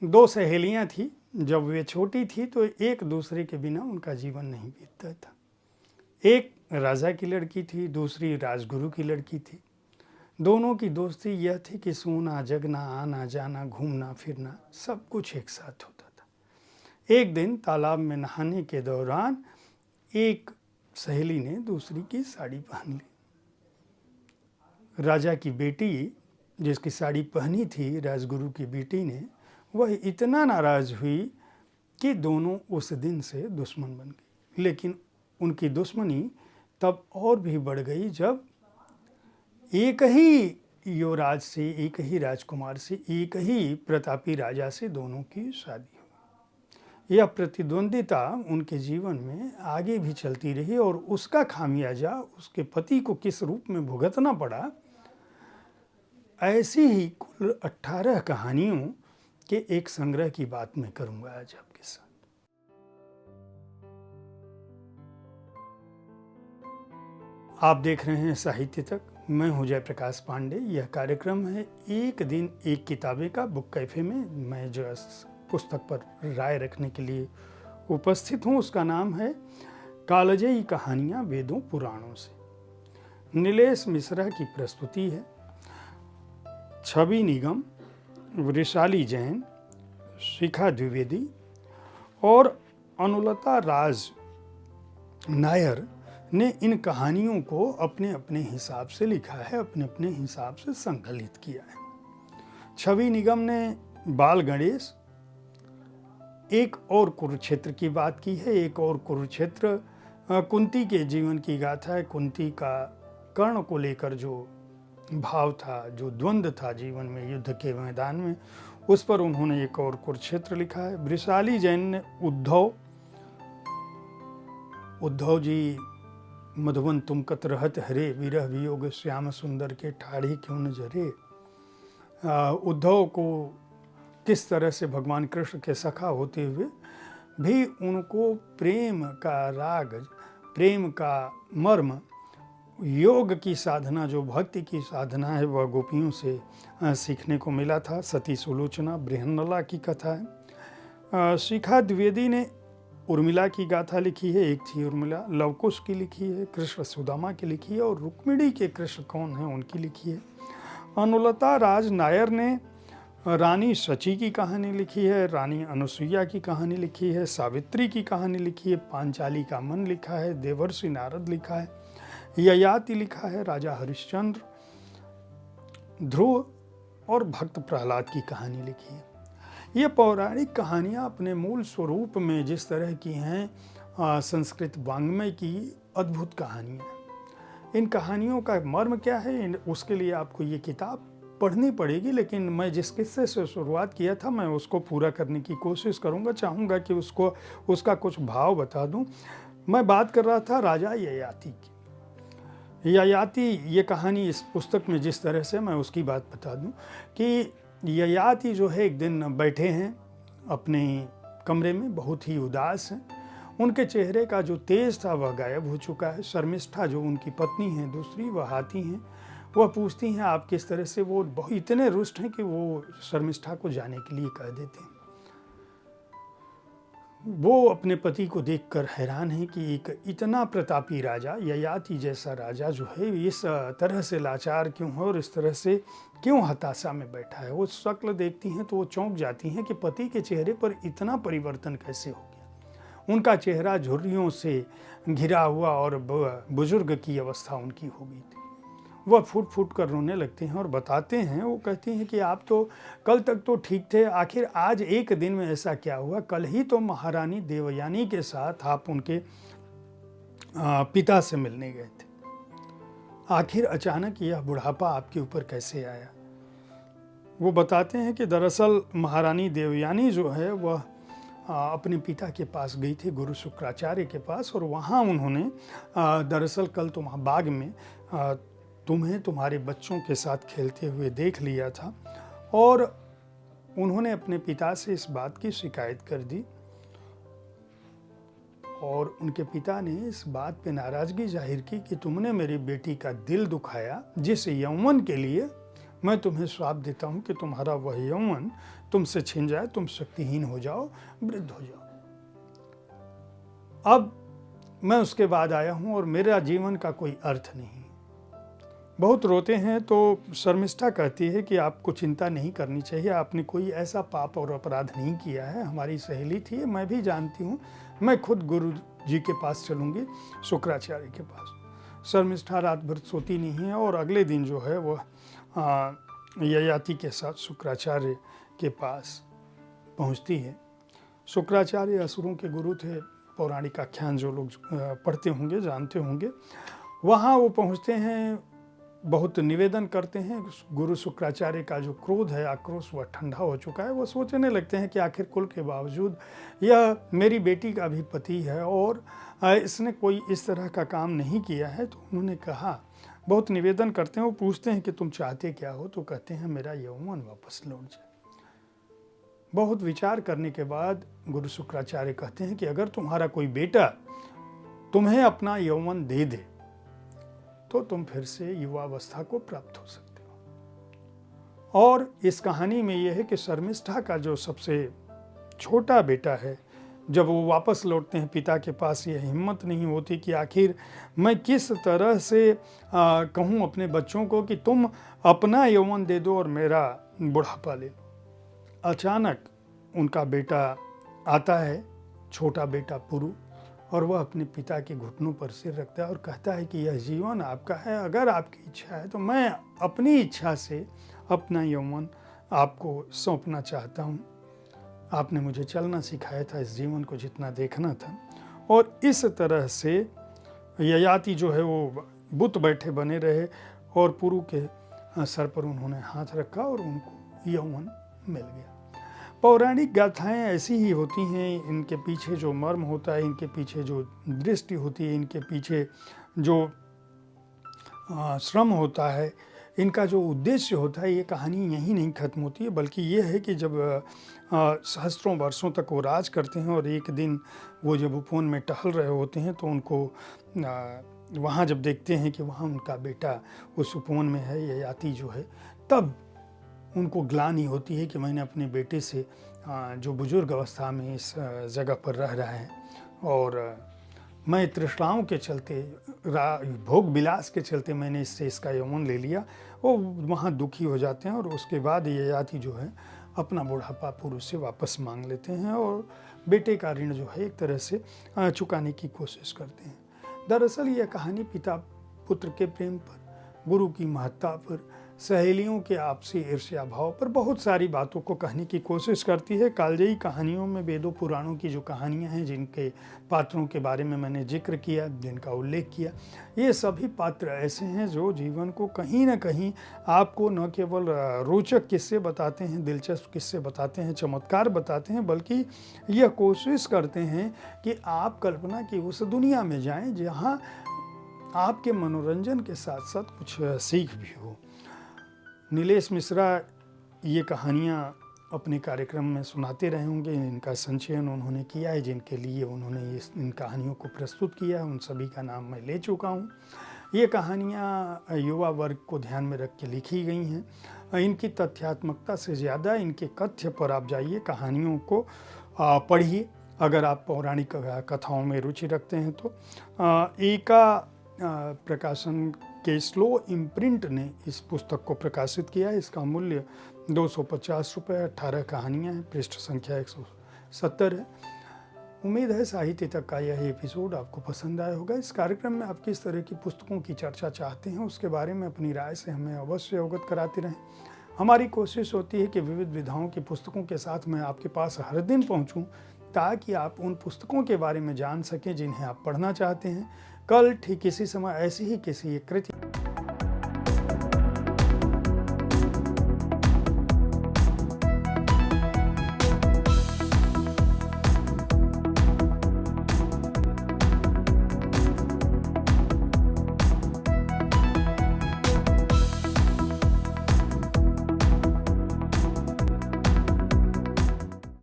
दो सहेलियां थी। जब वे छोटी थी तो एक दूसरे के बिना उनका जीवन नहीं बीतता था। एक राजा की लड़की थी, दूसरी राजगुरु की लड़की थी। दोनों की दोस्ती यह थी कि सोना जगना, आना जाना, घूमना फिरना सब कुछ एक साथ होता था। एक दिन तालाब में नहाने के दौरान एक सहेली ने दूसरी की साड़ी पहन ली। राजा की बेटी जिसकी साड़ी पहनी थी, राजगुरु की बेटी ने, वह इतना नाराज हुई कि दोनों उस दिन से दुश्मन बन गई। लेकिन उनकी दुश्मनी तब और भी बढ़ गई जब एक ही युवराज से, एक ही राजकुमार से, एक ही प्रतापी राजा से दोनों की शादी हुई। यह प्रतिद्वंदिता उनके जीवन में आगे भी चलती रही और उसका खामियाजा उसके पति को किस रूप में भुगतना पड़ा, ऐसी ही कुल 18 कहानियों के एक संग्रह की बात मैं करूंगा आज आपके साथ। आप देख रहे हैं साहित्य तक। मैं हूं जयप्रकाश पांडे। यह कार्यक्रम है एक दिन एक किताबें का बुक कैफे में मैं जो पुस्तक पर राय रखने के लिए उपस्थित हूं, उसका नाम है कालजयी कहानियां वेदों पुराणों से। नीलेश मिश्रा की प्रस्तुति है। छवि निगम, वृषाली जैन, शिखा द्विवेदी और अनुलता राज नायर ने इन कहानियों को अपने अपने हिसाब से लिखा है, अपने अपने हिसाब से संकलित किया है। छवि निगम ने बाल गणेश, एक और कुरुक्षेत्र की बात की है। एक और कुरुक्षेत्र कुंती के जीवन की गाथा है। कुंती का कर्ण को लेकर जो भाव था, जो द्वंद्व था जीवन में, युद्ध के मैदान में, उस पर उन्होंने एक और कुरुक्षेत्र लिखा है। वृषाली जैन ने उद्धव जी मधुबन तुम कत रहत हरे, विरह वियोग श्याम सुंदर के ठाढ़ी क्यों न जरे। उद्धव को किस तरह से भगवान कृष्ण के सखा होते हुए भी उनको प्रेम का राग, प्रेम का मर्म, योग की साधना, जो भक्ति की साधना है, वह गोपियों से सीखने को मिला था। सती सुलोचना, बृहन्नला की कथा है। शिखा द्विवेदी ने उर्मिला की गाथा लिखी है। एक थी उर्मिला, लवकुश की लिखी है, कृष्ण सुदामा की लिखी है और रुक्मिणी के कृष्ण कौन है उनकी लिखी है। अनुलता राज नायर ने रानी शची की कहानी लिखी है, रानी अनुसुईया की कहानी लिखी है, सावित्री की कहानी लिखी है, पांचाली का मन लिखा है, देवर्षि नारद लिखा है, ययाति लिखा है, राजा हरिश्चंद्र, ध्रुव और भक्त प्रहलाद की कहानी लिखी है। ये पौराणिक कहानियाँ अपने मूल स्वरूप में जिस तरह की हैं, संस्कृत वाङ्मय की अद्भुत कहानियाँ। इन कहानियों का मर्म क्या है, उसके लिए आपको ये किताब पढ़नी पड़ेगी। लेकिन मैं जिस किस्से से शुरुआत किया था, मैं उसको पूरा करने की कोशिश करूँगा। चाहूँगा कि उसका कुछ भाव बता दूँ। मैं बात कर रहा था राजा ययाति की। ययाति, ये कहानी इस पुस्तक में जिस तरह से, मैं उसकी बात बता दूँ कि ययाति जो है एक दिन बैठे हैं अपने कमरे में, बहुत ही उदास हैं। उनके चेहरे का जो तेज था वह गायब हो चुका है। शर्मिष्ठा जो उनकी पत्नी हैं दूसरी, वह आती हैं, वह पूछती हैं आप किस तरह से। वो बहुत इतने रुष्ट हैं कि वो शर्मिष्ठा को जाने के लिए कह देते हैं। वो अपने पति को देखकर हैरान है कि एक इतना प्रतापी राजा, ययाति जैसा राजा जो है, इस तरह से लाचार क्यों है और इस तरह से क्यों हताशा में बैठा है। वो शक्ल देखती हैं तो वो चौंक जाती हैं कि पति के चेहरे पर इतना परिवर्तन कैसे हो गया। उनका चेहरा झुर्रियों से घिरा हुआ और बुजुर्ग की अवस्था उनकी हो गई थी। वह फूट फूट कर रोने लगते हैं और बताते हैं, वो कहती हैं कि आप तो कल तक तो ठीक थे, आखिर आज एक दिन में ऐसा क्या हुआ। कल ही तो महारानी देवयानी के साथ आप उनके पिता से मिलने गए थे, आखिर अचानक यह बुढ़ापा आपके ऊपर कैसे आया। वो बताते हैं कि दरअसल महारानी देवयानी जो है वह अपने पिता के पास गई थी, गुरु शुक्राचार्य के पास, और वहाँ उन्होंने दरअसल कल बाग में तुम्हें तुम्हारे बच्चों के साथ खेलते हुए देख लिया था और उन्होंने अपने पिता से इस बात की शिकायत कर दी और उनके पिता ने इस बात पे नाराज़गी जाहिर की कि तुमने मेरी बेटी का दिल दुखाया, जिस यौवन के लिए मैं तुम्हें श्राप देता हूँ कि तुम्हारा वह यौवन तुमसे छिन जाए, तुम शक्तिहीन हो जाओ, वृद्ध हो जाओ। अब मैं उसके बाद आया हूँ और मेरा जीवन का कोई अर्थ नहीं। बहुत रोते हैं तो शर्मिष्ठा कहती है कि आपको चिंता नहीं करनी चाहिए, आपने कोई ऐसा पाप और अपराध नहीं किया है। हमारी सहेली थी, मैं भी जानती हूँ, मैं खुद गुरु जी के पास चलूँगी, शुक्राचार्य के पास। शर्मिष्ठा रात भर सोती नहीं है और अगले दिन जो है वह ययाति के साथ शुक्राचार्य के पास पहुँचती है। शुक्राचार्य असुरों के गुरु थे, पौराणिक आख्यान जो लोग पढ़ते होंगे जानते होंगे। वहाँ वो पहुँचते हैं, बहुत निवेदन करते हैं। गुरु शुक्राचार्य का जो क्रोध है, आक्रोश, वह ठंडा हो चुका है। वो सोचने लगते हैं कि आखिर कुल के बावजूद यह मेरी बेटी का भी पति है और इसने कोई इस तरह का काम नहीं किया है। तो उन्होंने कहा, बहुत निवेदन करते हैं, वो पूछते हैं कि तुम चाहते क्या हो? तो कहते हैं मेरा यौवन वापस लौट जाए। बहुत विचार करने के बाद गुरु शुक्राचार्य कहते हैं कि अगर तुम्हारा कोई बेटा तुम्हें अपना यौवन दे दे तो तुम फिर से युवावस्था को प्राप्त हो सकते हो। और इस कहानी में यह है कि शर्मिष्ठा का जो सबसे छोटा बेटा है, जब वो वापस लौटते हैं पिता के पास, यह हिम्मत नहीं होती कि आखिर मैं किस तरह से कहूँ अपने बच्चों को कि तुम अपना यौवन दे दो और मेरा बुढ़ापा ले लो। अचानक उनका बेटा आता है, छोटा बेटा पुरु, और वह अपने पिता के घुटनों पर सिर रखता है और कहता है कि यह जीवन आपका है, अगर आपकी इच्छा है तो मैं अपनी इच्छा से अपना यौवन आपको सौंपना चाहता हूँ। आपने मुझे चलना सिखाया था, इस जीवन को जितना देखना था। और इस तरह से ययाति जो है वो बुत बैठे बने रहे और पुरु के सर पर उन्होंने हाथ रखा और उनको यौवन मिल गया। पौराणिक गाथाएं ऐसी ही होती हैं, इनके पीछे जो मर्म होता है, इनके पीछे जो दृष्टि होती है, इनके पीछे जो श्रम होता है, इनका जो उद्देश्य होता है, ये कहानी यहीं नहीं खत्म होती है, बल्कि ये है कि जब सहस्त्रों वर्षों तक वो राज करते हैं और एक दिन वो जब उपवन में टहल रहे होते हैं तो उनको वहाँ जब देखते हैं कि वहाँ उनका बेटा उस उपवन में है, ययाति जो है, तब उनको ग्लानि होती है कि मैंने अपने बेटे से जो बुजुर्ग अवस्था में इस जगह पर रह रहा है और मैं तृष्णाओं के चलते, भोग विलास के चलते मैंने इससे इसका यौवन ले लिया। वो वहाँ दुखी हो जाते हैं और उसके बाद ययाति जो है अपना बुढ़ापा पुरु से वापस मांग लेते हैं और बेटे का ऋण जो है एक तरह से चुकाने की कोशिश करते हैं। दरअसल यह कहानी पिता पुत्र के प्रेम पर, गुरु की महत्ता पर, सहेलियों के आपसी ईर्ष्या भाव पर बहुत सारी बातों को कहने की कोशिश करती है। कालजयी कहानियों में वेदों पुराणों की जो कहानियां हैं, जिनके पात्रों के बारे में मैंने जिक्र किया, जिनका उल्लेख किया, ये सभी पात्र ऐसे हैं जो जीवन को कहीं ना कहीं आपको न केवल रोचक किस्से बताते हैं, दिलचस्प किस्से बताते हैं, चमत्कार बताते हैं, बल्कि यह कोशिश करते हैं कि आप कल्पना की उस दुनिया में जाएं जहाँ आपके मनोरंजन के साथ साथ कुछ सीख भी हो। नीलेश मिश्रा ये कहानियाँ अपने कार्यक्रम में सुनाते रहे होंगे, इनका संचयन उन्होंने किया है, जिनके लिए उन्होंने इन कहानियों को प्रस्तुत किया है उन सभी का नाम मैं ले चुका हूँ। ये कहानियाँ युवा वर्ग को ध्यान में रख के लिखी गई हैं। इनकी तथ्यात्मकता से ज़्यादा इनके कथ्य पर आप जाइए, कहानियों को पढ़िए अगर आप पौराणिक कथाओं में रुचि रखते हैं तो। एका प्रकाशन के स्लो इम्प्रिंट ने इस पुस्तक को प्रकाशित किया है। इसका मूल्य 250 रुपये, 18 कहानियाँ हैं, पृष्ठ संख्या 170 है। उम्मीद है साहित्य तक का यह एपिसोड आपको पसंद आया होगा। इस कार्यक्रम में आप किस तरह की पुस्तकों की चर्चा चाहते हैं उसके बारे में अपनी राय से हमें अवश्य अवगत कराते रहें। हमारी कोशिश होती है कि विविध विधाओं की पुस्तकों के साथ मैं आपके पास हर दिन पहुँचूँ, ताकि आप उन पुस्तकों के बारे में जान सकें जिन्हें आप पढ़ना चाहते हैं। कल ठीक इसी समय ऐसी ही किसी एक कृति